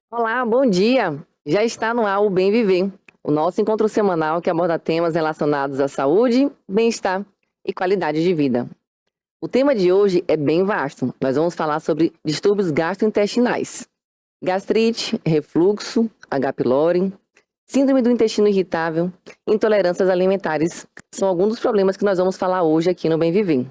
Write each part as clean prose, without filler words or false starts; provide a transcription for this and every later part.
Olá, bom dia! Já está no ar o Bem Viver, o nosso encontro semanal que aborda temas relacionados à saúde, bem-estar e qualidade de vida. O tema de hoje é bem vasto. Nós vamos falar sobre distúrbios gastrointestinais, gastrite, refluxo, H. pylori, síndrome do intestino irritável, intolerâncias alimentares. São alguns dos problemas que nós vamos falar hoje aqui no Bem Viver.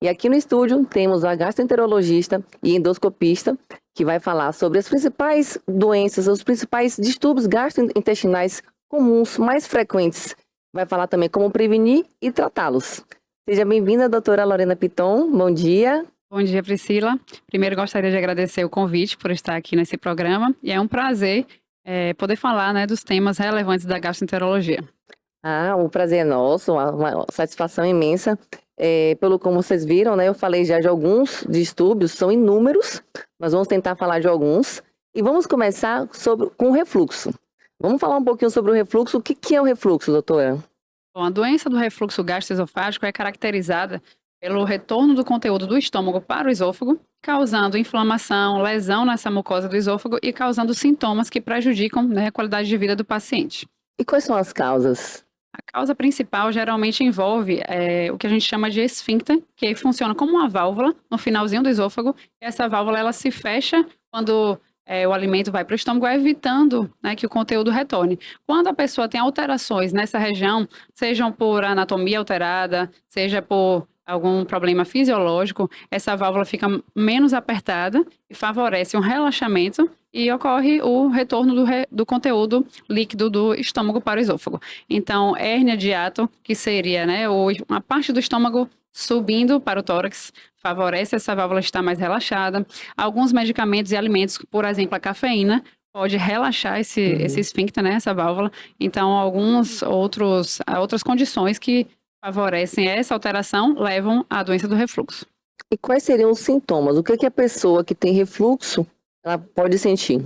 E aqui no estúdio temos a gastroenterologista e endoscopista que vai falar sobre as principais doenças, os principais distúrbios gastrointestinais comuns, mais frequentes. Vai falar também como prevenir e tratá-los. Seja bem-vinda, doutora Lorena Piton. Bom dia. Bom dia, Priscila. Primeiro, gostaria de agradecer o convite por estar aqui nesse programa. E é um prazer poder falar, né, dos temas relevantes da gastroenterologia. O prazer é nosso, uma satisfação imensa. Pelo como vocês viram, né, eu falei já de alguns distúrbios, são inúmeros. Nós vamos tentar falar de alguns. E vamos começar com o refluxo. Vamos falar um pouquinho sobre o refluxo. O que é o refluxo, doutora? Bom, a doença do refluxo gastroesofágico é caracterizada pelo retorno do conteúdo do estômago para o esôfago, causando inflamação, lesão nessa mucosa do esôfago e causando sintomas que prejudicam, né, a qualidade de vida do paciente. E quais são as causas? A causa principal geralmente envolve o que a gente chama de esfíncter, que funciona como uma válvula no finalzinho do esôfago. E essa válvula ela se fecha quando o alimento vai para o estômago, evitando, né, que o conteúdo retorne. Quando a pessoa tem alterações nessa região, sejam por anatomia alterada, seja por algum problema fisiológico, essa válvula fica menos apertada e favorece um relaxamento e ocorre o retorno do conteúdo líquido do estômago para o esôfago. Então, hérnia de hiato, que seria, né, uma parte do estômago subindo para o tórax, favorece essa válvula estar mais relaxada. Alguns medicamentos e alimentos, por exemplo, a cafeína, pode relaxar esse esfíncter, né, essa válvula. Então, outras condições que favorecem essa alteração levam à doença do refluxo. E quais seriam os sintomas? O que a pessoa que tem refluxo ela pode sentir?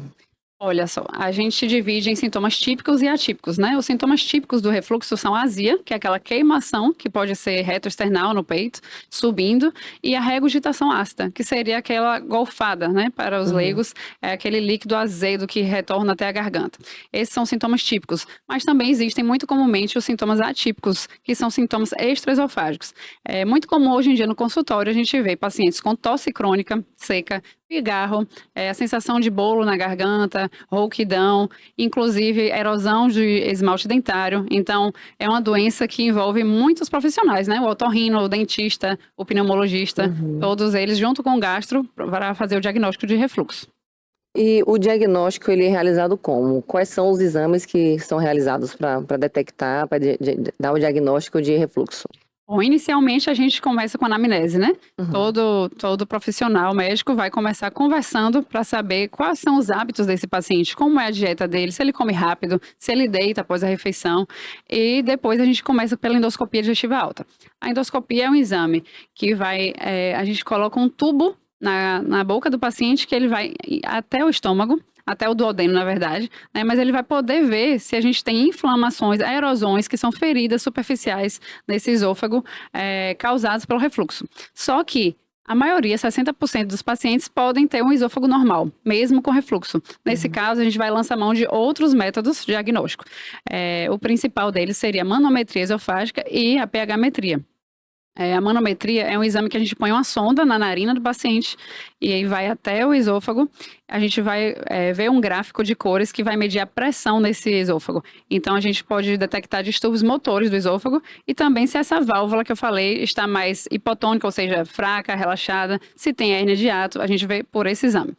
Olha só, a gente divide em sintomas típicos e atípicos, né? Os sintomas típicos do refluxo são a azia, que é aquela queimação, que pode ser retroesternal no peito, subindo, e a regurgitação ácida, que seria aquela golfada, né? Para os leigos, é aquele líquido azedo que retorna até a garganta. Esses são sintomas típicos, mas também existem muito comumente os sintomas atípicos, que são sintomas extraesofágicos. É muito comum hoje em dia no consultório a gente vê pacientes com tosse crônica, seca, pigarro, a sensação de bolo na garganta, rouquidão, inclusive erosão de esmalte dentário. Então, é uma doença que envolve muitos profissionais, né? O otorrino, o dentista, o pneumologista, todos eles junto com o gastro para fazer o diagnóstico de refluxo. E o diagnóstico ele é realizado como? Quais são os exames que são realizados para detectar, para dar o diagnóstico de refluxo? Bom, inicialmente a gente começa com a anamnese, né? Todo profissional médico vai começar conversando para saber quais são os hábitos desse paciente, como é a dieta dele, se ele come rápido, se ele deita após a refeição. E depois a gente começa pela endoscopia digestiva alta. A endoscopia é um exame que a gente coloca um tubo na boca do paciente que ele vai até o estômago, até o duodeno, na verdade, né? Mas ele vai poder ver se a gente tem inflamações, erosões, que são feridas superficiais nesse esôfago causadas pelo refluxo. Só que a maioria, 60% dos pacientes, podem ter um esôfago normal, mesmo com refluxo. Nesse caso, a gente vai lançar mão de outros métodos de diagnóstico. O principal deles seria a manometria esofágica e a pH-metria. A manometria é um exame que a gente põe uma sonda na narina do paciente e aí vai até o esôfago. A gente vai ver um gráfico de cores que vai medir a pressão nesse esôfago. Então, a gente pode detectar distúrbios motores do esôfago e também se essa válvula que eu falei está mais hipotônica, ou seja, fraca, relaxada, se tem hérnia de hiato, a gente vê por esse exame.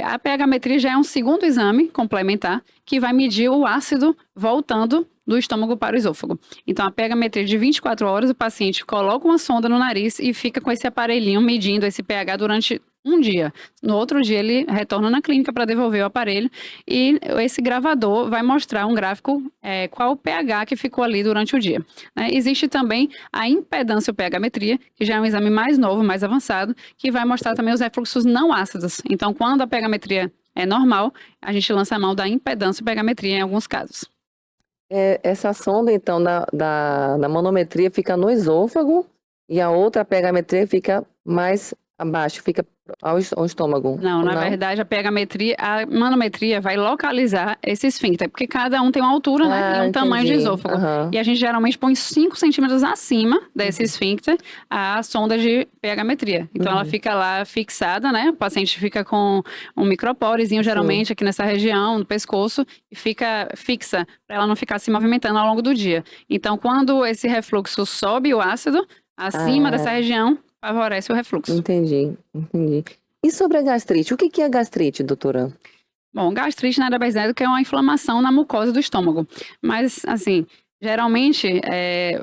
A pH-metria já é um segundo exame complementar que vai medir o ácido voltando do estômago para o esôfago. Então, a pH-metria de 24 horas, o paciente coloca uma sonda no nariz e fica com esse aparelhinho medindo esse pH durante um dia. No outro dia, ele retorna na clínica para devolver o aparelho e esse gravador vai mostrar um gráfico qual o pH que ficou ali durante o dia. Existe também a impedância pH-metria, que já é um exame mais novo, mais avançado, que vai mostrar também os refluxos não ácidos. Então, quando a pH-metria é normal, a gente lança a mão da impedância pH-metria em alguns casos. Essa sonda, então, da manometria fica no esôfago e a outra pH-metria fica mais abaixo, fica ao estômago? Não, Ou na não? verdade, a manometria vai localizar esse esfíncter, porque cada um tem uma altura, né, e Ah, um tamanho de entendi. esôfago. Aham. E a gente geralmente põe 5 centímetros acima desse esfíncter a sonda de pH-metria. Então, ela Uhum. fica lá fixada, né, o paciente fica com um micropórezinho, Sim. geralmente, aqui nessa região, no pescoço, e fica fixa, para ela não ficar se movimentando ao longo do dia. Então, quando esse refluxo sobe o ácido, acima dessa Ah, região, favorece o refluxo. entendi, entendi. E sobre a gastrite? O que que é gastrite, doutora? Bom, gastrite nada mais é do que uma inflamação na mucosa do estômago. Mas, assim, geralmente,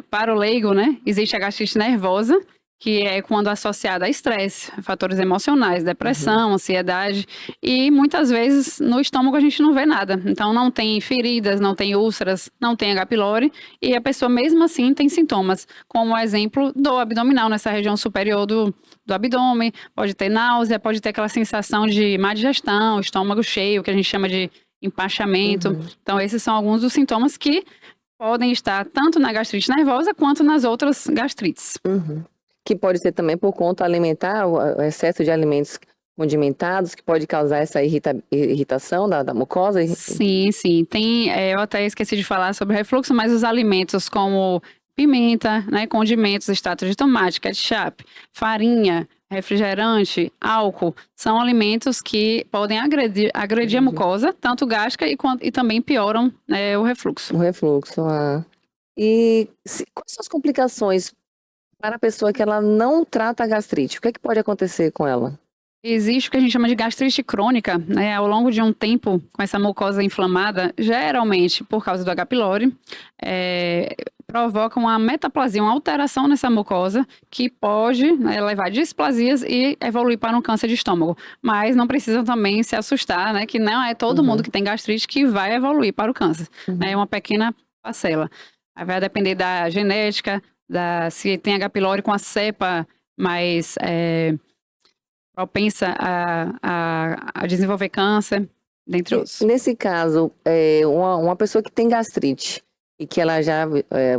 para o leigo, né, existe a gastrite nervosa, que é quando associada a estresse, fatores emocionais, Uhum. depressão, ansiedade, e muitas vezes no estômago a gente não vê nada. Então, não tem feridas, não tem úlceras, não tem H. pylori, e a pessoa mesmo assim tem sintomas, como o exemplo do abdominal, nessa região superior do abdômen, pode ter náusea, pode ter aquela sensação de má digestão, estômago cheio, que a gente chama de empachamento. Uhum. Então, esses são alguns dos sintomas que podem estar tanto na gastrite nervosa quanto nas outras gastrites. Uhum. Que pode ser também por conta alimentar, o excesso de alimentos condimentados, que pode causar essa irritação da mucosa. Sim, sim. Eu até esqueci de falar sobre refluxo, mas os alimentos como pimenta, né, condimentos, extrato de tomate, ketchup, farinha, refrigerante, álcool, são alimentos que podem agredir a Entendi. mucosa, tanto gástrica e também pioram, né, o refluxo. O refluxo, ah. E quais são as complicações para a pessoa que ela não trata a gastrite? O que é que pode acontecer com ela? Existe o que a gente chama de gastrite crônica, né? Ao longo de um tempo, com essa mucosa inflamada, geralmente por causa do H. pylori, provoca uma metaplasia, uma alteração nessa mucosa, que pode, né, levar a displasias e evoluir para um câncer de estômago. Mas não precisam também se assustar, né? Que não é todo mundo Uhum, que tem gastrite que vai evoluir para o câncer, né? É uhum. uma pequena parcela. Aí vai depender da genética, se tem H. pylori com a cepa mais propensa a desenvolver câncer, dentre E outros. nesse caso, uma pessoa que tem gastrite e que ela já,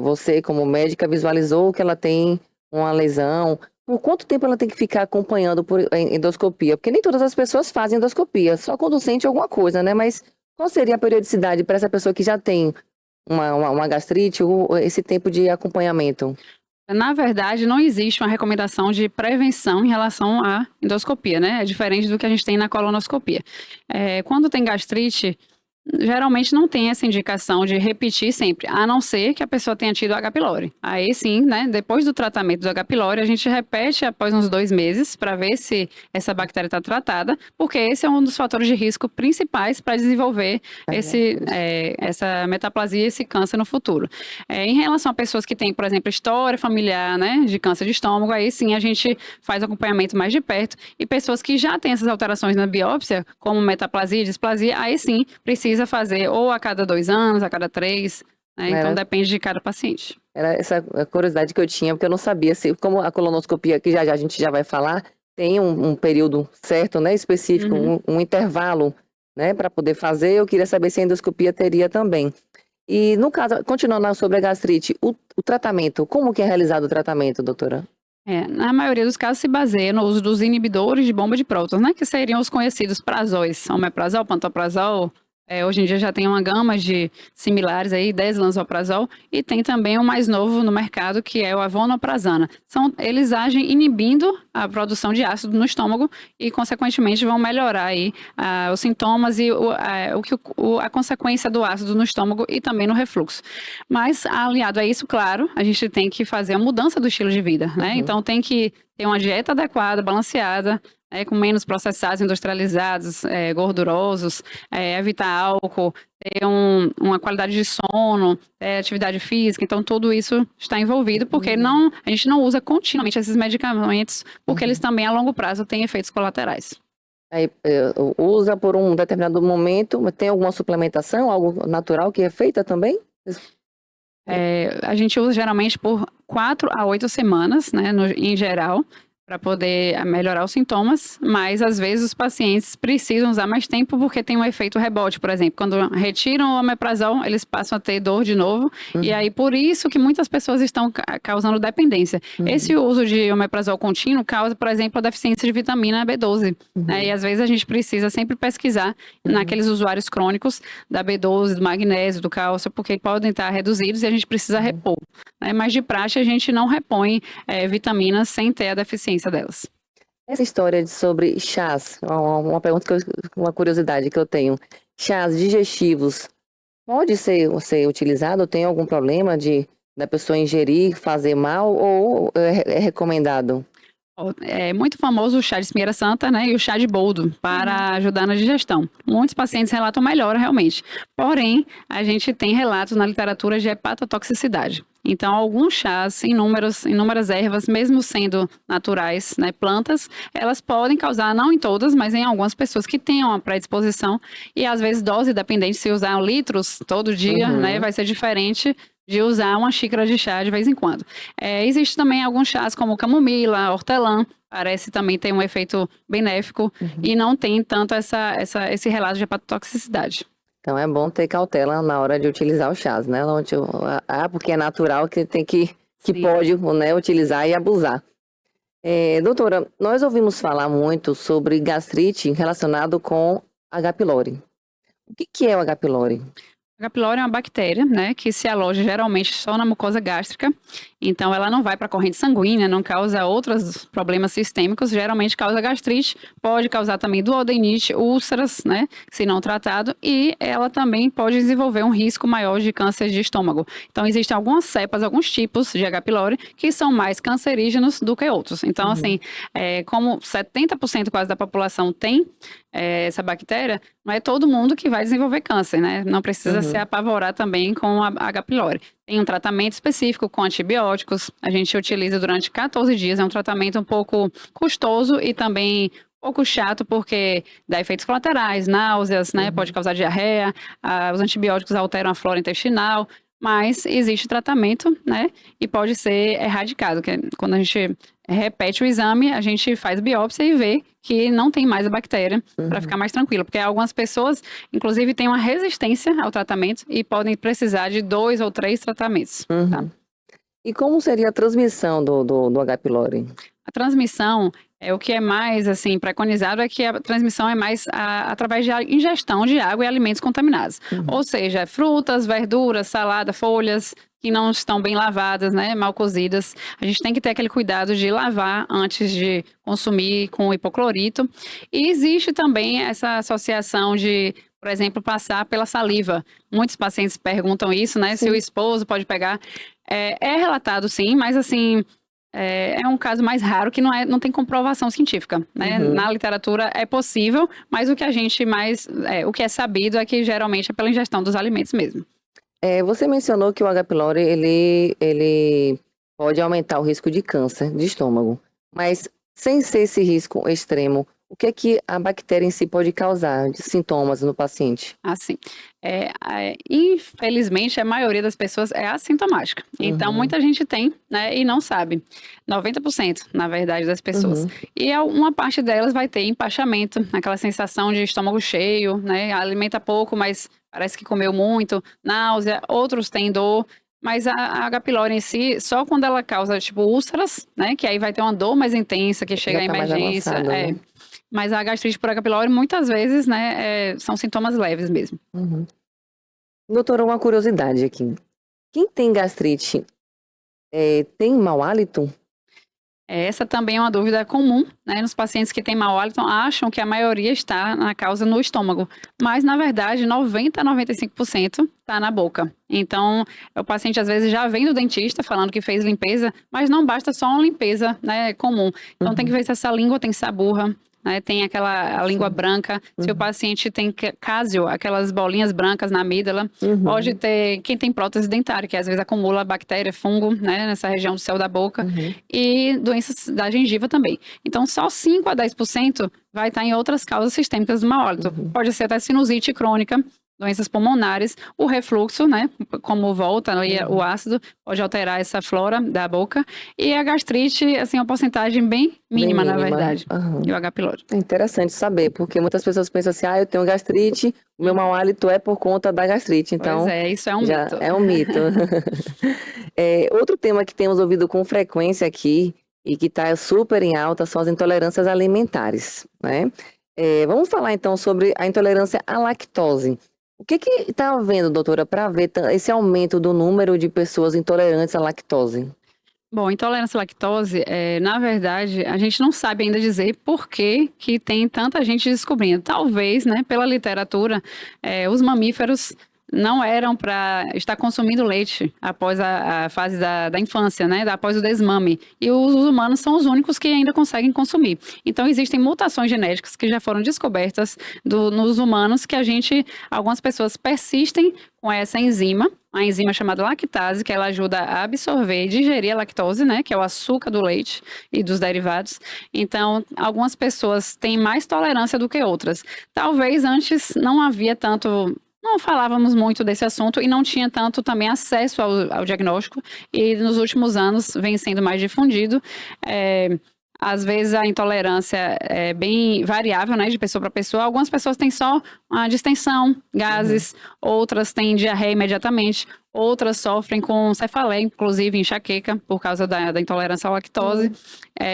você como médica visualizou que ela tem uma lesão, por quanto tempo ela tem que ficar acompanhando por endoscopia? Porque nem todas as pessoas fazem endoscopia, só quando sente alguma coisa, né? Mas qual seria a periodicidade para essa pessoa que já tem uma gastrite ou esse tempo de acompanhamento? Na verdade, não existe uma recomendação de prevenção em relação à endoscopia, né? É diferente do que a gente tem na colonoscopia. Quando tem gastrite, geralmente não tem essa indicação de repetir sempre, a não ser que a pessoa tenha tido H. pylori. Aí sim, né, depois do tratamento do H. pylori, a gente repete após uns 2 meses para ver se essa bactéria está tratada, porque esse é um dos fatores de risco principais para desenvolver essa metaplasia, esse câncer no futuro. Em relação a pessoas que têm, por exemplo, história familiar, né, de câncer de estômago, aí sim a gente faz acompanhamento mais de perto, e pessoas que já têm essas alterações na biópsia, como metaplasia, displasia, aí sim precisa fazer ou a cada 2 anos, a cada 3, né? Então Era, depende de cada paciente. era essa a curiosidade que eu tinha, porque eu não sabia se, como a colonoscopia, que já já a gente já vai falar, tem um período certo, né, específico, Uhum. um intervalo, né, para poder fazer. Eu queria saber se a endoscopia teria também. E no caso, continuando sobre a gastrite, o tratamento, como que é realizado o tratamento, doutora? Na maioria dos casos se baseia no uso dos inibidores de bomba de prótons, né? Que seriam os conhecidos prazóis, omeprazol, pantoprazol. Hoje em dia já tem uma gama de similares aí, deslanzoprazol, e tem também o mais novo no mercado, que é o avonoprazana. Eles agem inibindo a produção de ácido no estômago e, consequentemente, vão melhorar aí os sintomas e a consequência do ácido no estômago e também no refluxo. Mas, aliado a isso, claro, a gente tem que fazer a mudança do estilo de vida, né? Uhum. Então, tem que ter uma dieta adequada, balanceada, com menos processados, industrializados, gordurosos, evitar álcool, ter uma qualidade de sono, atividade física. Então, tudo isso está envolvido, porque a gente não usa continuamente esses medicamentos, porque eles Uhum. também, a longo prazo, têm efeitos colaterais. Aí, usa por um determinado momento, mas tem alguma suplementação, algo natural que é feita também? A gente usa geralmente por 4 a 8 semanas, né, em geral. para poder melhorar os sintomas, mas às vezes os pacientes precisam usar mais tempo porque tem um efeito rebote, por exemplo, quando retiram o omeprazol, eles passam a ter dor de novo, e aí por isso que muitas pessoas estão causando dependência. Esse uso de omeprazol contínuo causa, por exemplo, a deficiência de vitamina B12, né? E às vezes a gente precisa sempre pesquisar naqueles usuários crônicos da B12, do magnésio, do cálcio, porque podem estar reduzidos e a gente precisa repor, né? Mas de praxe a gente não repõe vitaminas sem ter a deficiência delas. Essa história sobre chás, uma pergunta, uma curiosidade que eu tenho. Chás digestivos, pode ser utilizado? Tem algum problema da pessoa ingerir, fazer mal ou é recomendado? É muito famoso o chá de espinheira santa, né, e o chá de boldo para ajudar na digestão. Muitos pacientes relatam melhora realmente. Porém, a gente tem relatos na literatura de hepatotoxicidade. Então, alguns chás, inúmeras ervas, mesmo sendo naturais, né, plantas, elas podem causar, não em todas, mas em algumas pessoas que tenham uma predisposição e às vezes dose dependente, se usar litros todo dia, né, vai ser diferente de usar uma xícara de chá de vez em quando. Existe também alguns chás como camomila, hortelã, parece também ter um efeito benéfico e não tem tanto esse relato de hepatotoxicidade. Então é bom ter cautela na hora de utilizar os chás, né? Porque é natural que pode, né, utilizar e abusar. Doutora, nós ouvimos falar muito sobre gastrite relacionado com H. pylori. O que é o H. pylori? H. pylori é uma bactéria, né, que se aloja geralmente só na mucosa gástrica, então ela não vai para a corrente sanguínea, não causa outros problemas sistêmicos, geralmente causa gastrite, pode causar também duodenite, úlceras, né, se não tratado, e ela também pode desenvolver um risco maior de câncer de estômago. Então existem algumas cepas, alguns tipos de H. pylori que são mais cancerígenos do que outros. Então, assim, como 70% quase da população tem essa bactéria, não é todo mundo que vai desenvolver câncer, né? Não precisa se apavorar também com a H. pylori. Tem um tratamento específico com antibióticos, a gente utiliza durante 14 dias, é um tratamento um pouco custoso e também um pouco chato, porque dá efeitos colaterais, náuseas, né? Pode causar diarreia, os antibióticos alteram a flora intestinal, mas existe tratamento, né? E pode ser erradicado, que é quando a gente repete o exame, a gente faz biópsia e vê que não tem mais a bactéria, para ficar mais tranquilo, porque algumas pessoas, inclusive, têm uma resistência ao tratamento e podem precisar de 2 ou 3 tratamentos. Tá? E como seria a transmissão do H. pylori? A transmissão, o que é mais assim preconizado é que a transmissão é mais através de ingestão de água e alimentos contaminados. Ou seja, frutas, verduras, salada, folhas que não estão bem lavadas, né, mal cozidas. A gente tem que ter aquele cuidado de lavar antes de consumir com hipoclorito. E existe também essa associação de, por exemplo, passar pela saliva. Muitos pacientes perguntam isso, né, se o esposo pode pegar. É relatado sim, mas assim, é um caso mais raro que não tem comprovação científica, né? Na literatura é possível, mas o que o que é sabido é que geralmente é pela ingestão dos alimentos mesmo. Você mencionou que o H. pylori, ele pode aumentar o risco de câncer de estômago, mas sem ser esse risco extremo, o que é que a bactéria em si pode causar de sintomas no paciente? Assim, infelizmente, a maioria das pessoas é assintomática. Então, muita gente tem, né, e não sabe. 90%, na verdade, das pessoas. E uma parte delas vai ter empachamento, aquela sensação de estômago cheio, né, alimenta pouco, mas parece que comeu muito, náusea, outros têm dor. Mas a H. pylori em si, só quando ela causa, tipo, úlceras, né, que aí vai ter uma dor mais intensa, que chega à emergência. Mais avançado, né? Mas a gastrite por H. pylori, muitas vezes, né, são sintomas leves mesmo. Doutora, uma curiosidade aqui. Quem tem gastrite tem mau hálito? Essa também é uma dúvida comum, né, nos pacientes que têm mau hálito, acham que a maioria está na causa no estômago, mas na verdade 90 a 95% está na boca. Então, o paciente às vezes já vem do dentista falando que fez limpeza, mas não basta só uma limpeza, né, comum. Então tem que ver se essa língua tem saburra, né, tem a língua branca, se o paciente tem cásio, aquelas bolinhas brancas na amígdala, pode ter, quem tem prótese dentária, que às vezes acumula bactéria, fungo, né, nessa região do céu da boca, e doenças da gengiva também. Então, só 5 a 10% vai estar em outras causas sistêmicas do mau hálito. Pode ser até sinusite crônica doenças pulmonares, o refluxo, né, como volta ali o ácido, pode alterar essa flora da boca, e a gastrite, assim, uma porcentagem bem mínima, na verdade, e o H. pylori. É interessante saber, porque muitas pessoas pensam assim, eu tenho gastrite, o meu mau hálito é por conta da gastrite, então... Pois é, isso é um mito. É um mito. Outro tema que temos ouvido com frequência aqui, e que está super em alta, são as intolerâncias alimentares, né? Vamos falar então sobre a intolerância à lactose. O que está havendo, doutora, para ver esse aumento do número de pessoas intolerantes à lactose? Bom, intolerância à lactose, na verdade, a gente não sabe ainda dizer por que tem tanta gente descobrindo. Talvez, né, pela literatura, os mamíferos não eram para estar consumindo leite após a fase da infância, né, após o desmame. E os humanos são os únicos que ainda conseguem consumir. Então, existem mutações genéticas que já foram descobertas nos humanos que algumas pessoas persistem com essa enzima, a enzima chamada lactase, que ela ajuda a absorver e digerir a lactose, né, que é o açúcar do leite e dos derivados. Então, algumas pessoas têm mais tolerância do que outras. Talvez antes não falávamos muito desse assunto e não tinha tanto também acesso ao diagnóstico, e nos últimos anos vem sendo mais difundido. Às vezes a intolerância é bem variável, né, de pessoa para pessoa. Algumas pessoas têm só a distensão, gases, outras têm diarreia imediatamente, outras sofrem com cefaleia, inclusive enxaqueca, por causa da intolerância à lactose.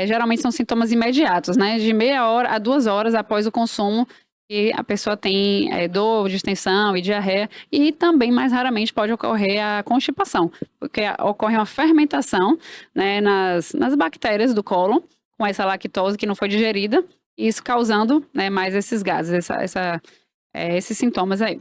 Geralmente são sintomas imediatos, né, de meia hora a 2 horas após o consumo, e a pessoa tem dor, distensão e diarreia, e também mais raramente pode ocorrer a constipação, porque ocorre uma fermentação, né, nas bactérias do cólon, com essa lactose que não foi digerida, e isso causando, né, mais esses gases, esses sintomas aí.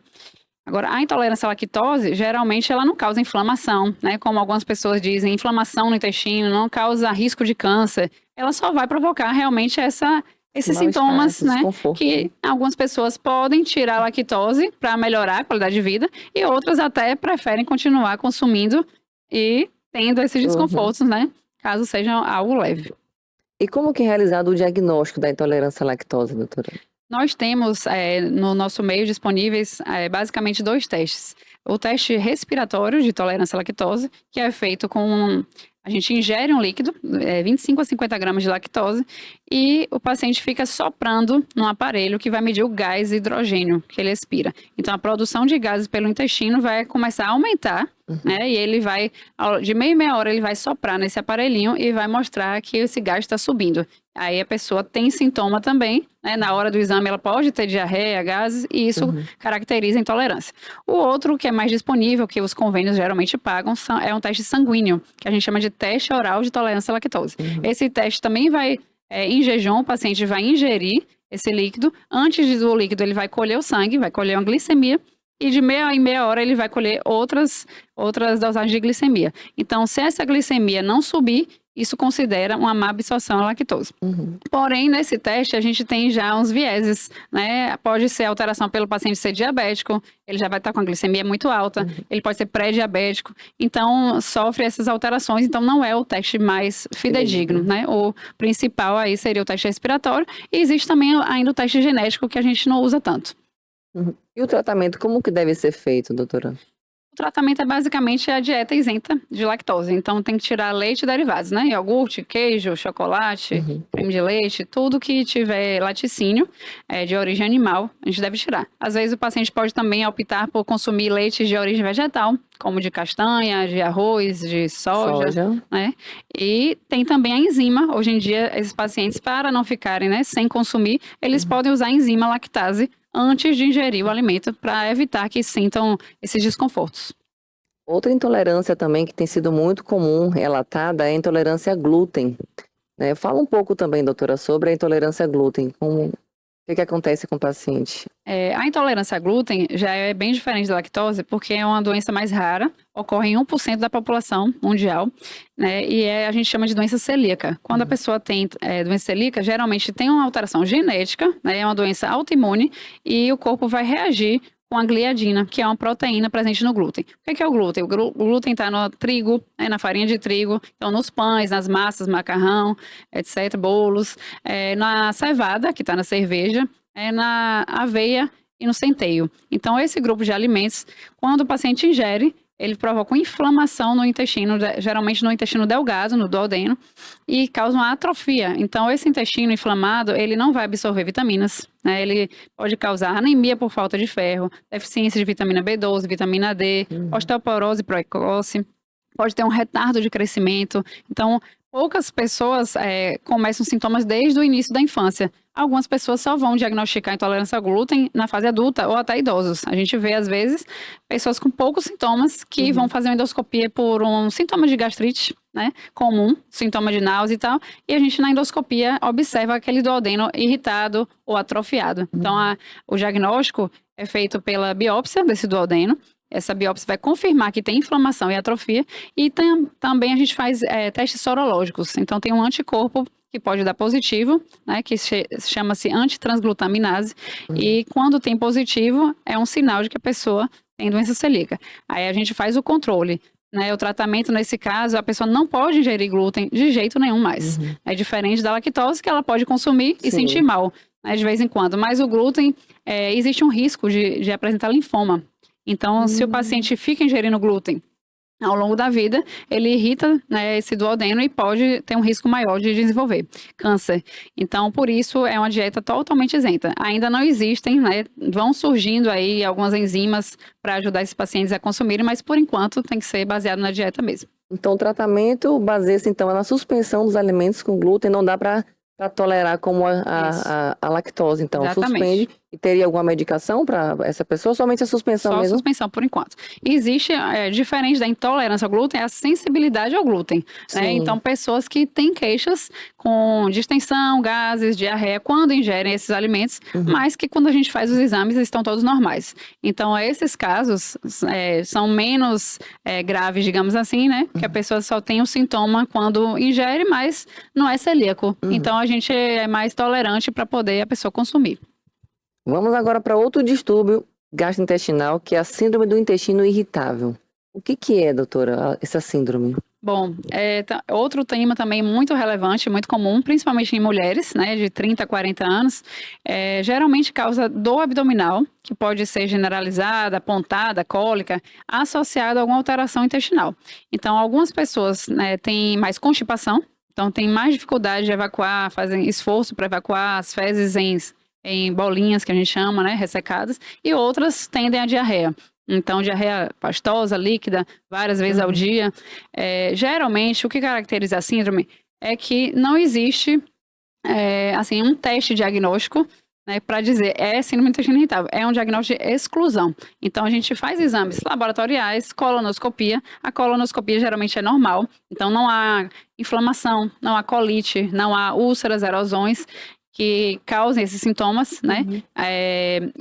Agora, a intolerância à lactose, geralmente, ela não causa inflamação, né? Como algumas pessoas dizem, inflamação no intestino, não causa risco de câncer. Ela só vai provocar realmente esses sintomas, né? Que algumas pessoas podem tirar a lactose para melhorar a qualidade de vida, e outras até preferem continuar consumindo e tendo esses desconfortos, né? Caso seja algo leve. E como que é realizado o diagnóstico da intolerância à lactose, doutora? Nós temos no nosso meio disponíveis basicamente 2 testes. O teste respiratório de tolerância à lactose, que é feito com... A gente ingere um líquido, 25 a 50 gramas de lactose, e o paciente fica soprando num aparelho que vai medir o gás hidrogênio que ele expira. Então, a produção de gases pelo intestino vai começar a aumentar, né? E ele vai, de meia em meia hora, ele vai soprar nesse aparelhinho e vai mostrar que esse gás está subindo. Aí a pessoa tem sintoma também, né? Na hora do exame ela pode ter diarreia, gases, e isso caracteriza a intolerância. O outro, que é mais disponível, que os convênios geralmente pagam, é um teste sanguíneo, que a gente chama de teste oral de tolerância à lactose. Esse teste também vai, em jejum, o paciente vai ingerir esse líquido. Antes do líquido, ele vai colher o sangue, vai colher uma glicemia, e de meia em meia hora ele vai colher outras dosagens de glicemia. Então, se essa glicemia não subir, isso considera uma má absorção à lactose. Porém, nesse teste, a gente tem já uns vieses, né? Pode ser alteração pelo paciente ser diabético, ele já vai estar com a glicemia muito alta, ele pode ser pré-diabético, então sofre essas alterações, então não é o teste mais fidedigno, né? O principal aí seria o teste respiratório, e existe também ainda o teste genético, que a gente não usa tanto. E o tratamento, como que deve ser feito, doutora? O tratamento é basicamente a dieta isenta de lactose. Então, tem que tirar leite e derivados, né? Iogurte, queijo, chocolate, creme de leite, tudo que tiver laticínio de origem animal, a gente deve tirar. Às vezes, o paciente pode também optar por consumir leites de origem vegetal, como de castanha, de arroz, de soja, né? E tem também a enzima. Hoje em dia, esses pacientes, para não ficarem, né, sem consumir, eles podem usar a enzima lactase antes de ingerir o alimento, para evitar que sintam esses desconfortos. Outra intolerância também que tem sido muito comum relatada é a intolerância a glúten, né? Fala um pouco também, doutora, sobre a intolerância a glúten. O que acontece com o paciente? A intolerância a glúten já é bem diferente da lactose, porque é uma doença mais rara, ocorre em 1% da população mundial, né? E a gente chama de doença celíaca. Quando a pessoa tem doença celíaca, geralmente tem uma alteração genética, né? É uma doença autoimune, e o corpo vai reagir com a gliadina, que é uma proteína presente no glúten. O que é o glúten? O glúten está no trigo, na farinha de trigo, então nos pães, nas massas, macarrão, etc., bolos, na cevada, que está na cerveja, na aveia e no centeio. Então, esse grupo de alimentos, quando o paciente ingere, ele provoca uma inflamação no intestino, geralmente no intestino delgado, no duodeno, e causa uma atrofia. Então, esse intestino inflamado, ele não vai absorver vitaminas, né? Ele pode causar anemia por falta de ferro, deficiência de vitamina B12, vitamina D, osteoporose precoce, pode ter um retardo de crescimento. Então, poucas pessoas começam sintomas desde o início da infância. Algumas pessoas só vão diagnosticar intolerância ao glúten na fase adulta ou até idosos. A gente vê, às vezes, pessoas com poucos sintomas que vão fazer uma endoscopia por um sintoma de gastrite, né, comum, sintoma de náusea e tal, e a gente na endoscopia observa aquele duodeno irritado ou atrofiado. Então, o diagnóstico é feito pela biópsia desse duodeno. Essa biópsia vai confirmar que tem inflamação e atrofia, e também a gente faz testes sorológicos. Então, tem um anticorpo que pode dar positivo, né, que chama-se antitransglutaminase, e quando tem positivo, é um sinal de que a pessoa tem doença celíaca. Aí a gente faz o controle, né, o tratamento nesse caso, a pessoa não pode ingerir glúten de jeito nenhum mais. É diferente da lactose, que ela pode consumir e sentir mal, né, de vez em quando, mas o glúten, existe um risco de apresentar linfoma. Então, se o paciente fica ingerindo glúten ao longo da vida, ele irrita, né, esse duodeno e pode ter um risco maior de desenvolver câncer. Então, por isso, é uma dieta totalmente isenta. Ainda não existem, né, vão surgindo aí algumas enzimas para ajudar esses pacientes a consumirem, mas por enquanto tem que ser baseado na dieta mesmo. Então, o tratamento baseia-se então na suspensão dos alimentos com glúten, não dá para tolerar como a lactose. Então, Exatamente. Suspende. E teria alguma medicação para essa pessoa? Somente a suspensão Só mesmo? Só suspensão, por enquanto. Existe, diferente da intolerância ao glúten, a sensibilidade ao glúten, né? Então, pessoas que têm queixas com distensão, gases, diarreia, quando ingerem esses alimentos, mas que quando a gente faz os exames, estão todos normais. Então, esses casos são menos graves, digamos assim, né? Que a pessoa só tem o sintoma quando ingere, mas não é celíaco. Então, a gente é mais tolerante para poder a pessoa consumir. Vamos agora para outro distúrbio gastrointestinal, que é a síndrome do intestino irritável. O que é, doutora, essa síndrome? Bom, outro tema também muito relevante, muito comum, principalmente em mulheres, né, de 30 a 40 anos, geralmente causa dor abdominal, que pode ser generalizada, pontada, cólica, associada a alguma alteração intestinal. Então, algumas pessoas, né, têm mais constipação, então tem mais dificuldade de evacuar, fazem esforço para evacuar as fezes em bolinhas, que a gente chama, né, ressecadas, e outras tendem à diarreia. Então, diarreia pastosa, líquida, várias vezes ao dia. Geralmente, o que caracteriza a síndrome é que não existe, assim, um teste diagnóstico, né, para dizer síndrome do intestino irritável. É um diagnóstico de exclusão. Então, a gente faz exames laboratoriais, colonoscopia. A colonoscopia geralmente é normal. Então, não há inflamação, não há colite, não há úlceras, erosões que causem esses sintomas, né?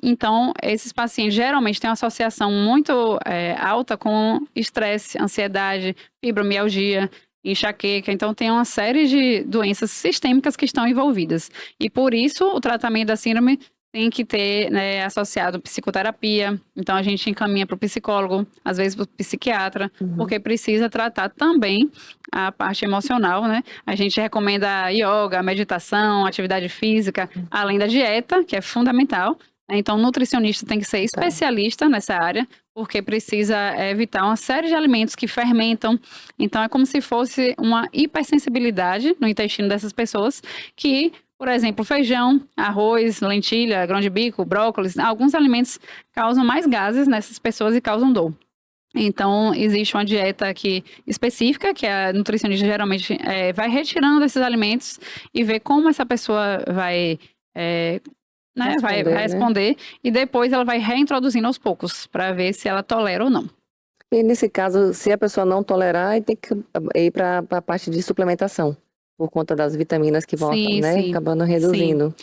Então, esses pacientes geralmente têm uma associação muito alta com estresse, ansiedade, fibromialgia, enxaqueca. Então, tem uma série de doenças sistêmicas que estão envolvidas. E por isso, o tratamento da síndrome tem que ter, né, associado psicoterapia. Então, a gente encaminha para o psicólogo, às vezes para o psiquiatra, porque precisa tratar também a parte emocional, né? A gente recomenda yoga, meditação, atividade física, além da dieta, que é fundamental. Então, o nutricionista tem que ser especialista nessa área, porque precisa evitar uma série de alimentos que fermentam. Então, é como se fosse uma hipersensibilidade no intestino dessas pessoas que, por exemplo, feijão, arroz, lentilha, grão de bico, brócolis, alguns alimentos causam mais gases nessas pessoas e causam dor. Então, existe uma dieta aqui específica, que a nutricionista geralmente vai retirando esses alimentos e vê como essa pessoa vai responder, né? E depois ela vai reintroduzindo aos poucos, para ver se ela tolera ou não. E nesse caso, se a pessoa não tolerar, tem que ir para a parte de suplementação, por conta das vitaminas que vão acabando reduzindo.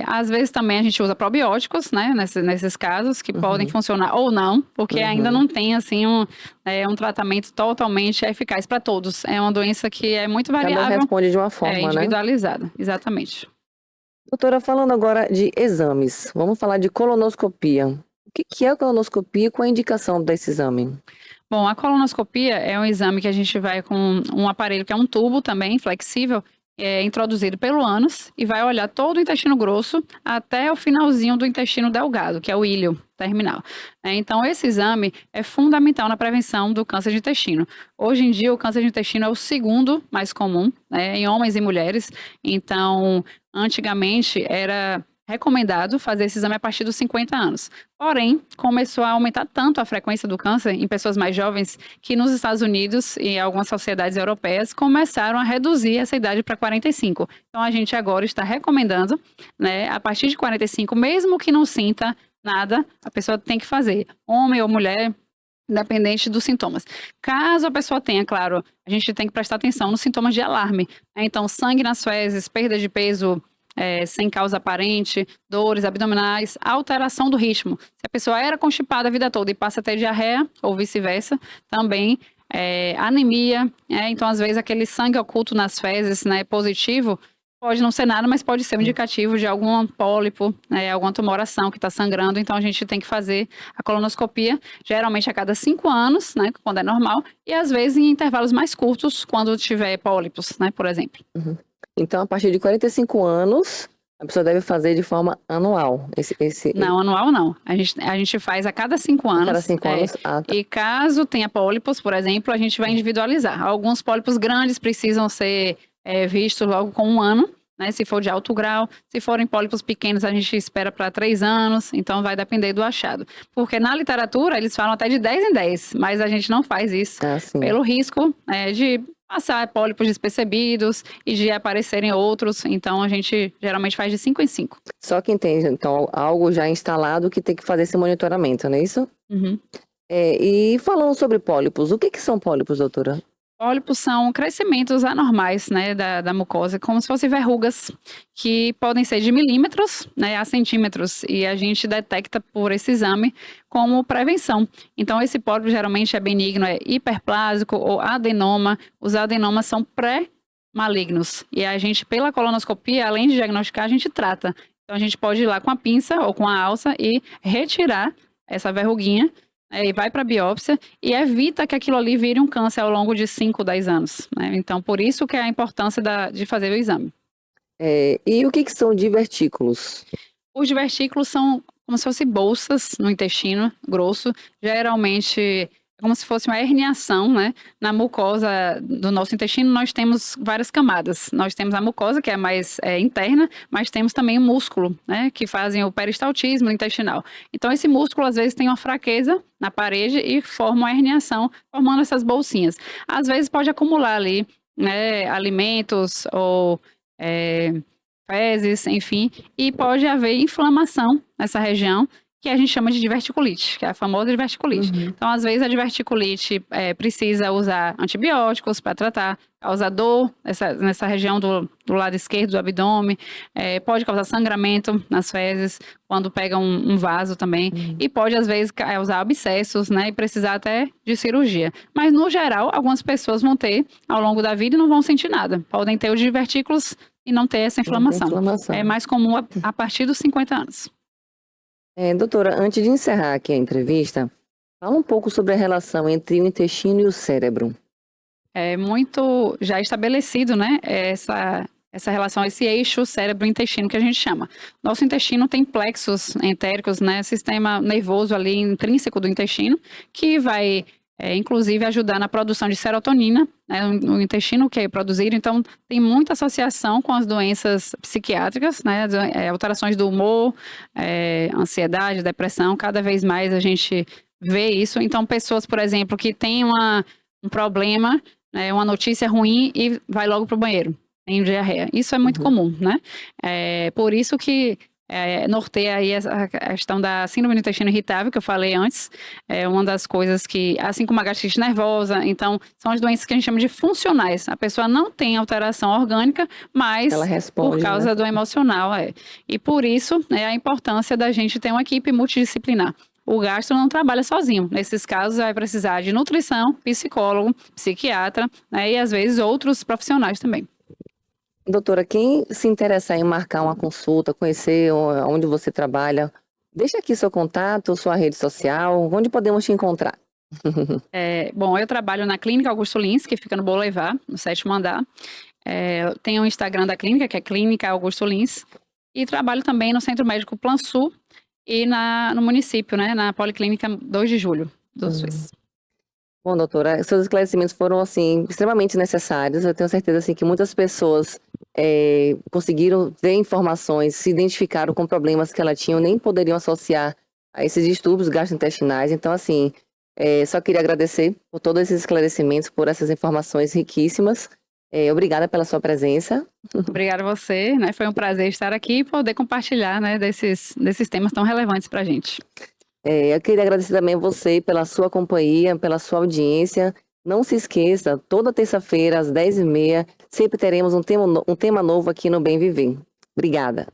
Às vezes também a gente usa probióticos, né, nesses casos, que podem funcionar ou não, porque ainda não tem, assim, um tratamento totalmente eficaz para todos. É uma doença que é muito variável. Cada um responde de uma forma, individualizada, né? Exatamente. Doutora, falando agora de exames, vamos falar de colonoscopia. O que é a colonoscopia e qual a indicação desse exame? Bom, a colonoscopia é um exame que a gente vai com um aparelho que é um tubo também, flexível, introduzido pelo ânus e vai olhar todo o intestino grosso até o finalzinho do intestino delgado, que é o íleo terminal. Então, esse exame é fundamental na prevenção do câncer de intestino. Hoje em dia, o câncer de intestino é o segundo mais comum, né, em homens e mulheres. Então, antigamente era recomendado fazer esse exame a partir dos 50 anos. Porém, começou a aumentar tanto a frequência do câncer em pessoas mais jovens que nos Estados Unidos e algumas sociedades europeias começaram a reduzir essa idade para 45. Então, a gente agora está recomendando, né, a partir de 45, mesmo que não sinta nada, a pessoa tem que fazer, homem ou mulher, independente dos sintomas. Caso a pessoa tenha, claro, a gente tem que prestar atenção nos sintomas de alarme, né? Então, sangue nas fezes, perda de peso sem causa aparente, dores abdominais, alteração do ritmo. Se a pessoa era constipada a vida toda e passa a ter diarreia, ou vice-versa, também anemia, então às vezes aquele sangue oculto nas fezes, né, positivo, pode não ser nada, mas pode ser um indicativo de algum pólipo, alguma tumoração que está sangrando, então a gente tem que fazer a colonoscopia, geralmente a cada 5 anos, né, quando é normal, e às vezes em intervalos mais curtos, quando tiver pólipos, né, por exemplo. Uhum. Então, a partir de 45 anos, a pessoa deve fazer de forma anual. Não, anual não. A gente faz a cada 5 anos. A cada 5 anos. Tá. E caso tenha pólipos, por exemplo, a gente vai individualizar. Alguns pólipos grandes precisam ser vistos logo com 1 ano, né? Se for de alto grau. Se forem pólipos pequenos, a gente espera para 3 anos. Então, vai depender do achado. Porque na literatura, eles falam até de 10 em 10, mas a gente não faz isso pelo risco de passar pólipos despercebidos e de aparecerem outros, então a gente geralmente faz de 5 em 5. Só quem tem, então, algo já instalado que tem que fazer esse monitoramento, não é isso? Uhum. E falando sobre pólipos, o que são pólipos, doutora? Pólipos são crescimentos anormais, né, da mucosa, como se fossem verrugas, que podem ser de milímetros, né, a centímetros, e a gente detecta por esse exame como prevenção. Então, esse pólipo geralmente é benigno, é hiperplásico ou adenoma. Os adenomas são pré-malignos, e a gente, pela colonoscopia, além de diagnosticar, a gente trata. Então, a gente pode ir lá com a pinça ou com a alça e retirar essa verruguinha, e vai para a biópsia e evita que aquilo ali vire um câncer ao longo de 5, 10 anos. Né? Então, por isso que é a importância de fazer o exame. E o que são divertículos? Os divertículos são como se fossem bolsas no intestino grosso, geralmente como se fosse uma herniação, né? Na mucosa do nosso intestino, nós temos várias camadas. Nós temos a mucosa, que é mais interna, mas temos também o músculo, né? Que fazem o peristaltismo intestinal. Então, esse músculo, às vezes, tem uma fraqueza na parede e forma uma herniação, formando essas bolsinhas. Às vezes, pode acumular ali, né? Alimentos ou fezes, enfim, e pode haver inflamação nessa região, que a gente chama de diverticulite, que é a famosa diverticulite. Uhum. Então, às vezes, a diverticulite precisa usar antibióticos para tratar, causa dor nessa região do lado esquerdo do abdômen, pode causar sangramento nas fezes, quando pega um vaso também, e pode, às vezes, causar abscessos, né, e precisar até de cirurgia. Mas, no geral, algumas pessoas vão ter, ao longo da vida, e não vão sentir nada. Podem ter os divertículos e não ter essa inflamação. É mais comum a partir dos 50 anos. Doutora, antes de encerrar aqui a entrevista, fala um pouco sobre a relação entre o intestino e o cérebro. É muito já estabelecido, né, essa relação, esse eixo cérebro-intestino que a gente chama. Nosso intestino tem plexos entéricos, né, sistema nervoso ali intrínseco do intestino, que vai inclusive ajudar na produção de serotonina, né, no intestino que é produzido. Então, tem muita associação com as doenças psiquiátricas, né, alterações do humor, ansiedade, depressão. Cada vez mais a gente vê isso. Então, pessoas, por exemplo, que têm um problema, né, uma notícia ruim e vai logo para o banheiro, tem diarreia. Isso é muito comum, né? Por isso que norteia aí a questão da síndrome do intestino irritável, que eu falei antes, é uma das coisas que, assim como a gastrite nervosa, então, são as doenças que a gente chama de funcionais. A pessoa não tem alteração orgânica, mas ela responde, por causa do emocional, E por isso, a importância da gente ter uma equipe multidisciplinar. O gastro não trabalha sozinho. Nesses casos, vai precisar de nutrição, psicólogo, psiquiatra, né, e às vezes outros profissionais também. Doutora, quem se interessar em marcar uma consulta, conhecer onde você trabalha, deixa aqui seu contato, sua rede social, onde podemos te encontrar? Bom, eu trabalho na Clínica Augusto Lins, que fica no Boulevard, no 7º andar. Tem o Instagram da clínica, que é Clínica Augusto Lins, e trabalho também no Centro Médico Plansul e no município, né, na Policlínica 2 de Julho do SUS. Bom, doutora, seus esclarecimentos foram, assim, extremamente necessários. Eu tenho certeza, assim, que muitas pessoas conseguiram ver informações, se identificaram com problemas que ela tinha, nem poderiam associar a esses distúrbios gastrointestinais. Então, assim, só queria agradecer por todos esses esclarecimentos, por essas informações riquíssimas. Obrigada pela sua presença. Obrigada a você, né? Foi um prazer estar aqui e poder compartilhar, né, desses temas tão relevantes para a gente. Eu queria agradecer também a você pela sua companhia, pela sua audiência. Não se esqueça, toda terça-feira, às 10h30, sempre teremos um tema novo aqui no Bem Viver. Obrigada.